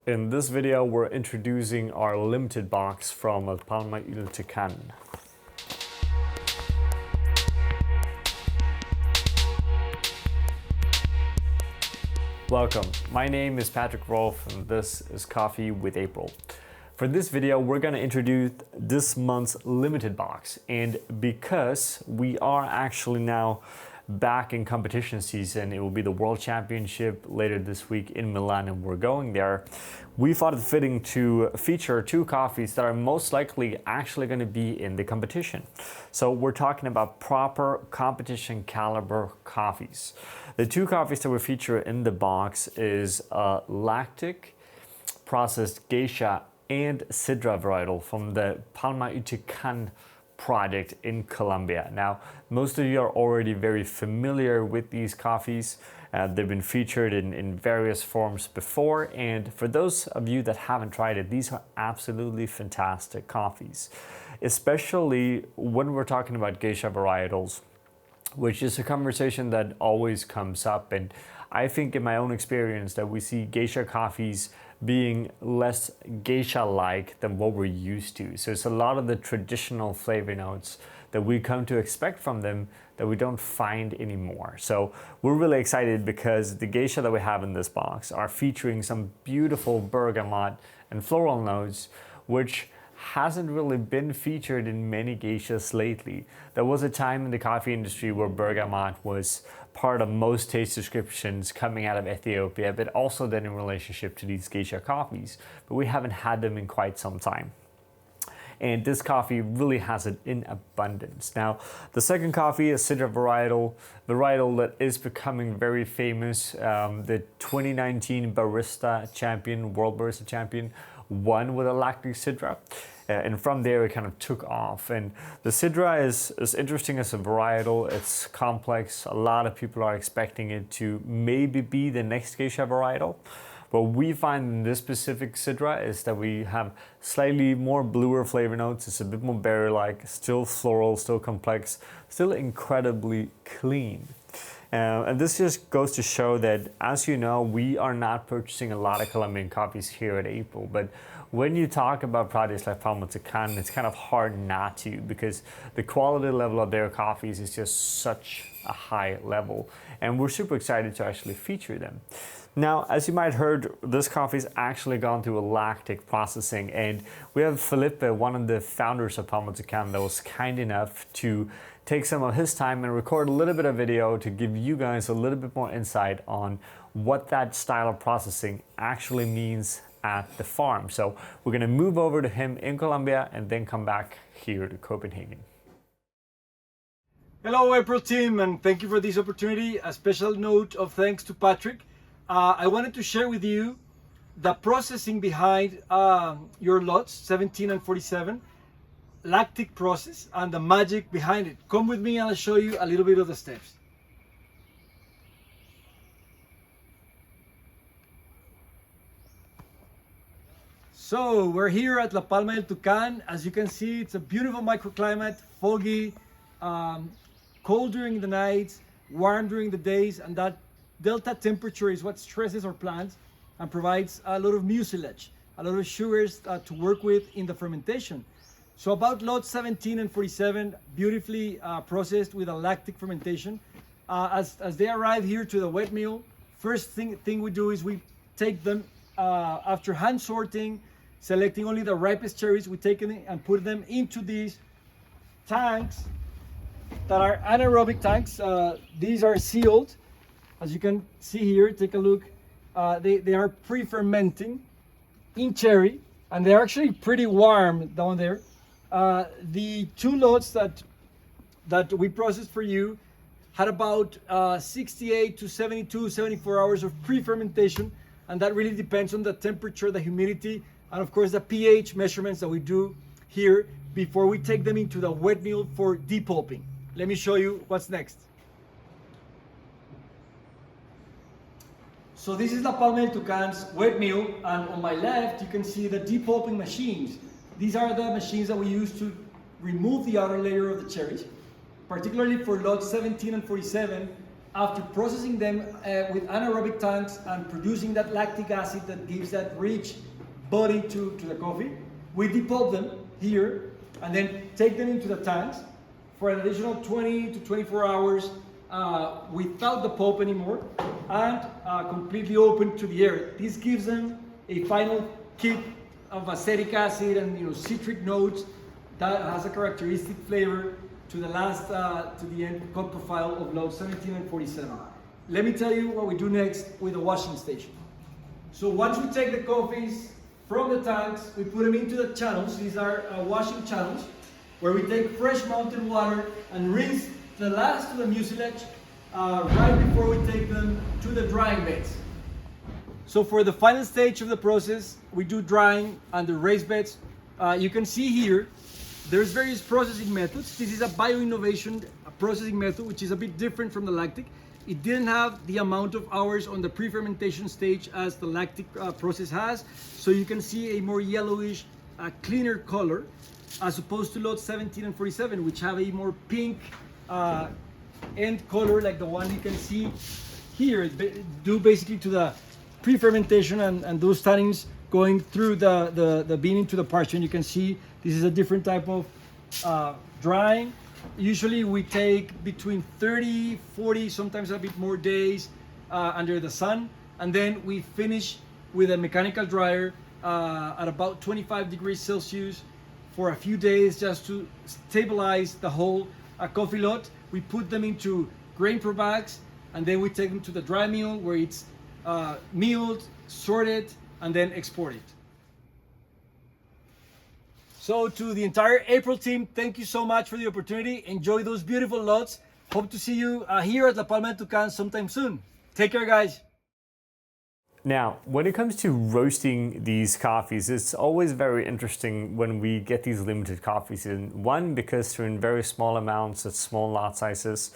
In this video, we're introducing our limited box from Palma y El Tucán. Welcome, my name is Patrick Rolfe and this is Coffee with April. For this video, we're going to introduce this month's limited box, and because we are actually now back in competition season, it will be the World Championship later this week in Milan and we're going there. We thought it fitting to feature two coffees that are most likely actually going to be in the competition. So we're talking about proper competition caliber coffees. The two coffees that we feature in the box is Lactic Processed Gesha and Sidra varietal from the Palma y El Tucán project in Colombia. Now, most of you are already very familiar with these coffees. They've been featured in various forms before, and for those of you that haven't tried it, these are absolutely fantastic coffees, especially when we're talking about Gesha varietals, which is a conversation that always comes up. And I think in my own experience that we see Gesha coffees being less geisha-like than what we're used to. So it's a lot of the traditional flavor notes that we come to expect from them that we don't find anymore. So we're really excited because the geisha that we have in this box are featuring some beautiful bergamot and floral notes, which hasn't really been featured in many geishas lately. There was a time in the coffee industry where bergamot was part of most taste descriptions coming out of Ethiopia, but also then in relationship to these geisha coffees, but we haven't had them in quite some time. And this coffee really has it in abundance. Now, the second coffee is Sidra varietal that is becoming very famous. The 2019 Barista Champion, World Barista Champion, won with a Lactic Sidra. And from there it kind of took off. And the Sidra is interesting as a varietal. It's complex. A lot of people are expecting it to maybe be the next Gesha varietal. What we find in this specific Sidra is that we have slightly more bluer flavor notes. It's a bit more berry-like, still floral, still complex, still incredibly clean. And this just goes to show that, as you know, we are not purchasing a lot of Colombian coffees here at April, but when you talk about projects like Palma y El Tucán, it's kind of hard not to, because the quality level of their coffees is just such a high level, and we're super excited to actually feature them. Now, as you might have heard, this coffee's actually gone through a lactic processing, and we have Felipé, one of the founders of Palma y El Tucán, that was kind enough to take some of his time and record a little bit of video to give you guys a little bit more insight on what that style of processing actually means at the farm. So we're going to move over to him in Colombia and then come back here to Copenhagen. Hello April team, and thank you for this opportunity. A special note of thanks to Patrick. I wanted to share with you the processing behind your lots 17 and 47, lactic process, and the magic behind it. Come with me and I'll show you a little bit of the steps. So we're here at La Palma y El Tucán. As you can see, it's a beautiful microclimate, foggy, cold during the nights, warm during the days, and that delta temperature is what stresses our plants and provides a lot of mucilage, a lot of sugars to work with in the fermentation. So about lots 17 and 47, beautifully processed with a lactic fermentation. As they arrive here to the wet mill, first thing we do is we take them after hand sorting, selecting only the ripest cherries, we take them and put them into these tanks that are anaerobic tanks. These are sealed. As you can see here, take a look. They are pre-fermenting in cherry, and they're actually pretty warm down there. The two lots that we processed for you had about 68 to 72, 74 hours of pre-fermentation, and that really depends on the temperature, the humidity, and of course the pH measurements that we do here before we take them into the wet mill for depulping. Let me show you what's next. So this is the Palma y El Tucán's wet mill, and on my left you can see the depulping machines. These are the machines that we use to remove the outer layer of the cherries, particularly for lots 17 and 47. after processing them with anaerobic tanks and producing that lactic acid that gives that rich body to the coffee, we depulp them here and then take them into the tanks for an additional 20 to 24 hours without the pulp anymore and completely open to the air. This gives them a final kick of acetic acid and citric notes that has a characteristic flavor to the last, to the end cup profile of loads 17 and 47. Let me tell you what we do next with the washing station. So once we take the coffees from the tanks, we put them into the channels. These are washing channels where we take fresh mountain water and rinse the last of the mucilage right before we take them to the drying beds. So for the final stage of the process, we do drying under raised beds. You can see here, there's various processing methods. This is a bio-innovation processing method, which is a bit different from the lactic. It didn't have the amount of hours on the pre-fermentation stage as the lactic process has. So you can see a more yellowish, cleaner color, as opposed to lots 17 and 47, which have a more pink end color, like the one you can see here, due basically to the pre-fermentation and those tannins going through the bean into the parchment. You can see this is a different type of drying. Usually we take between 30, 40, sometimes a bit more days under the sun, and then we finish with a mechanical dryer at about 25 degrees Celsius for a few days just to stabilize the whole coffee lot. We put them into grain pro bags, and then we take them to the dry mill where it's milled, sorted, and then exported. So to the entire April team, thank you so much for the opportunity. Enjoy those beautiful lots. Hope to see you here at La Palma y El Tucán sometime soon. Take care, guys. Now, when it comes to roasting these coffees, it's always very interesting when we get these limited coffees in. One, because they're in very small amounts at small lot sizes.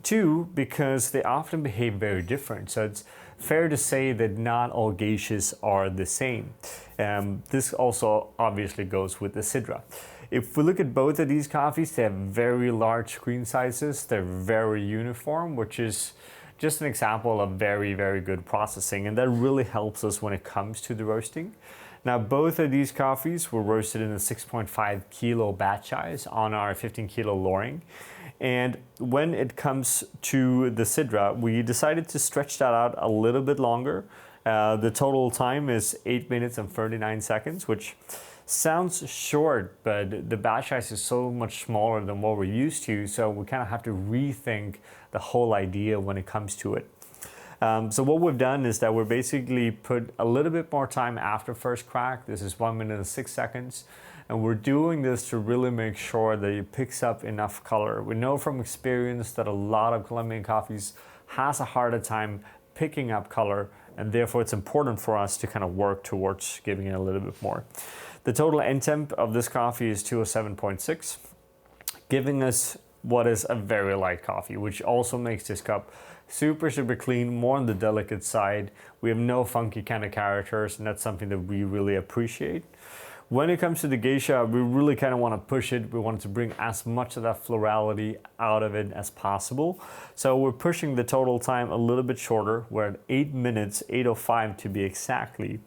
Two, because they often behave very different. So it's fair to say that not all geishas are the same. This also obviously goes with the Sidra. If we look at both of these coffees, they have very large screen sizes. They're very uniform, which is just an example of very, very good processing. And that really helps us when it comes to the roasting. Now, both of these coffees were roasted in a 6.5 kilo batch size on our 15 kilo Loring. And when it comes to the Sidra, we decided to stretch that out a little bit longer. The total time is 8 minutes and 39 seconds, which sounds short, but the batch size is so much smaller than what we're used to, so we kind of have to rethink the whole idea when it comes to it. So what we've done is that we're basically put a little bit more time after first crack. This is 1 minute and 6 seconds. And we're doing this to really make sure that it picks up enough color. We know from experience that a lot of Colombian coffees has a harder time picking up color, and therefore it's important for us to kind of work towards giving it a little bit more. The total end temp of this coffee is 207.6, giving us what is a very light coffee, which also makes this cup super, super clean, more on the delicate side. We have no funky kind of characters, and that's something that we really appreciate. When it comes to the geisha, we really kind of want to push it. We want to bring as much of that florality out of it as possible. So we're pushing the total time a little bit shorter. We're at 8 minutes, 8:05 to be exactly,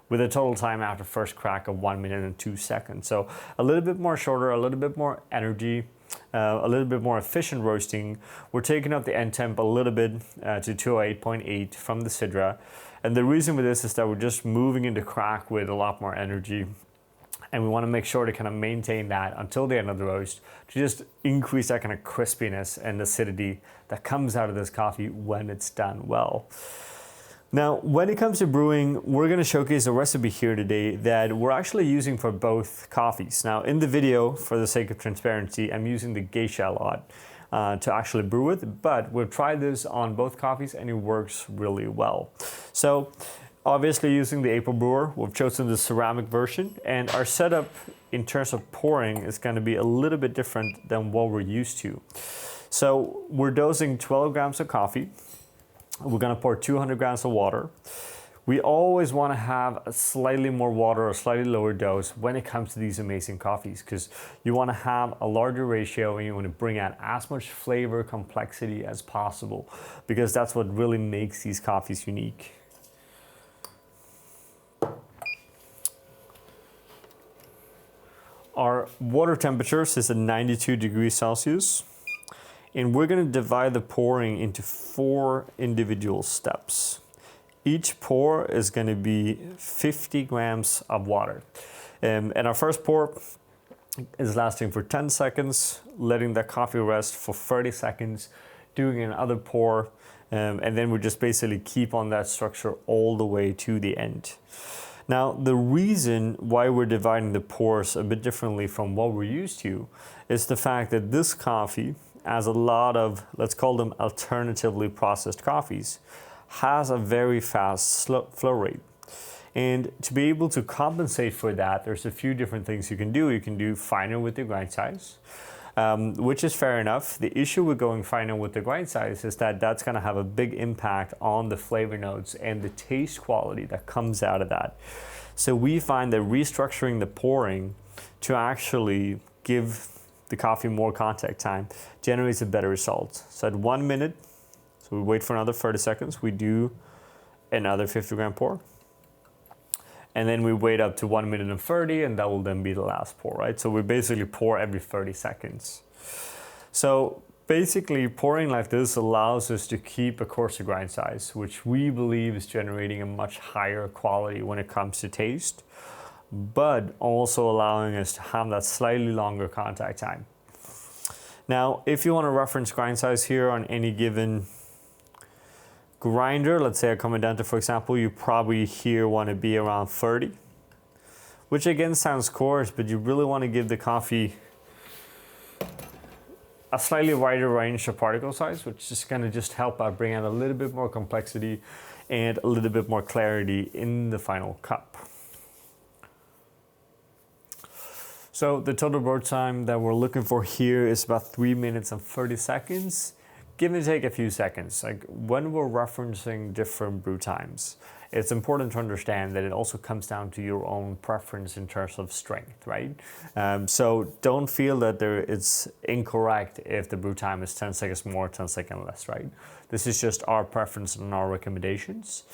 with a total time after first crack of 1 minute and 2 seconds. So a little bit more shorter, a little bit more energy, a little bit more efficient roasting. We're taking up the end temp a little bit to 208.8 from the Sidra. And the reason for this is that we're just moving into crack with a lot more energy. And we want to make sure to kind of maintain that until the end of the roast to just increase that kind of crispiness and acidity that comes out of this coffee when it's done well. Now, when it comes to brewing, we're going to showcase a recipe here today that we're actually using for both coffees. Now, in the video, for the sake of transparency, I'm using the geisha a lot to actually brew with, but we've tried this on both coffees and it works really well. So, obviously using the April brewer, we've chosen the ceramic version, and our setup in terms of pouring is going to be a little bit different than what we're used to. So we're dosing 12 grams of coffee. We're going to pour 200 grams of water. We always want to have a slightly more water or slightly lower dose when it comes to these amazing coffees, because you want to have a larger ratio and you want to bring out as much flavor complexity as possible, because that's what really makes these coffees unique. Our water temperatures is at 92 degrees Celsius, and we're going to divide the pouring into 4 individual steps. Each pour is going to be 50 grams of water. And our first pour is lasting for 10 seconds, letting the coffee rest for 30 seconds, doing another pour, and then we just basically keep on that structure all the way to the end. Now, the reason why we're dividing the pours a bit differently from what we're used to is the fact that this coffee, as a lot of, let's call them alternatively processed coffees, has a very fast flow rate. And to be able to compensate for that, there's a few different things you can do. You can do finer with the grind size, which is fair enough. The issue with going finer with the grind size is that that's going to have a big impact on the flavor notes and the taste quality that comes out of that. So we find that restructuring the pouring to actually give the coffee more contact time generates a better result. So at 1 minute, so we wait for another 30 seconds, we do another 50 gram pour. And then we wait up to 1 minute and 30, and that will then be the last pour, right? So we basically pour every 30 seconds. So basically pouring like this allows us to keep a coarser grind size, which we believe is generating a much higher quality when it comes to taste, but also allowing us to have that slightly longer contact time. Now, if you want to reference grind size here on any given grinder, let's say a Comandante, for example, you probably here want to be around 30, which again sounds coarse, but you really want to give the coffee a slightly wider range of particle size, which is going to just help out bring out a little bit more complexity and a little bit more clarity in the final cup. So the total brew time that we're looking for here is about 3 minutes and 30 seconds. Give and take a few seconds. Like when we're referencing different brew times, it's important to understand that it also comes down to your own preference in terms of strength, right? So don't feel that it's incorrect if the brew time is 10 seconds more, 10 seconds less, right? This is just our preference and our recommendations.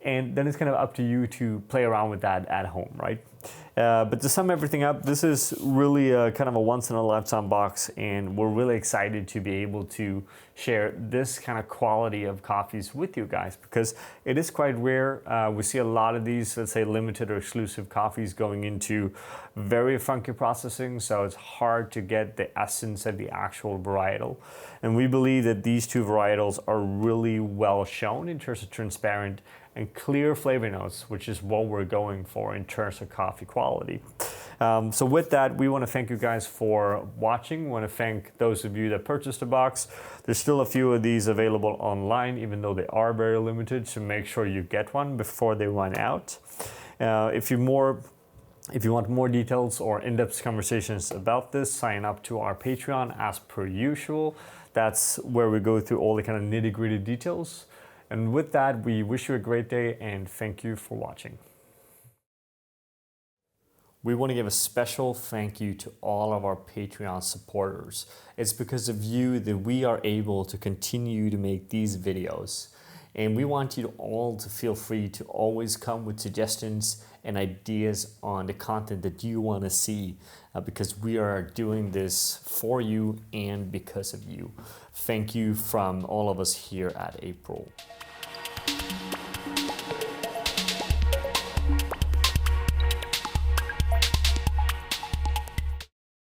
And then it's kind of up to you to play around with that at home, right? But to sum everything up, this is really kind of a once-in-a-lifetime box, and we're really excited to be able to share this kind of quality of coffees with you guys, because it is quite rare. We see a lot of these, let's say, limited or exclusive coffees going into very funky processing, so it's hard to get the essence of the actual varietal. And we believe that these two varietals are really well shown in terms of transparent and clear flavor notes, which is what we're going for in terms of coffee quality. So with that, we want to thank you guys for watching. We want to thank those of you that purchased the box. There's still a few of these available online, even though they are very limited, so make sure you get one before they run out. If you want more details or in-depth conversations about this, sign up to our Patreon as per usual. That's where we go through all the kind of nitty-gritty details. And with that, we wish you a great day and thank you for watching. We want to give a special thank you to all of our Patreon supporters. It's because of you that we are able to continue to make these videos. And we want you all to feel free to always come with suggestions and ideas on the content that you want to see, because we are doing this for you and because of you. Thank you from all of us here at April.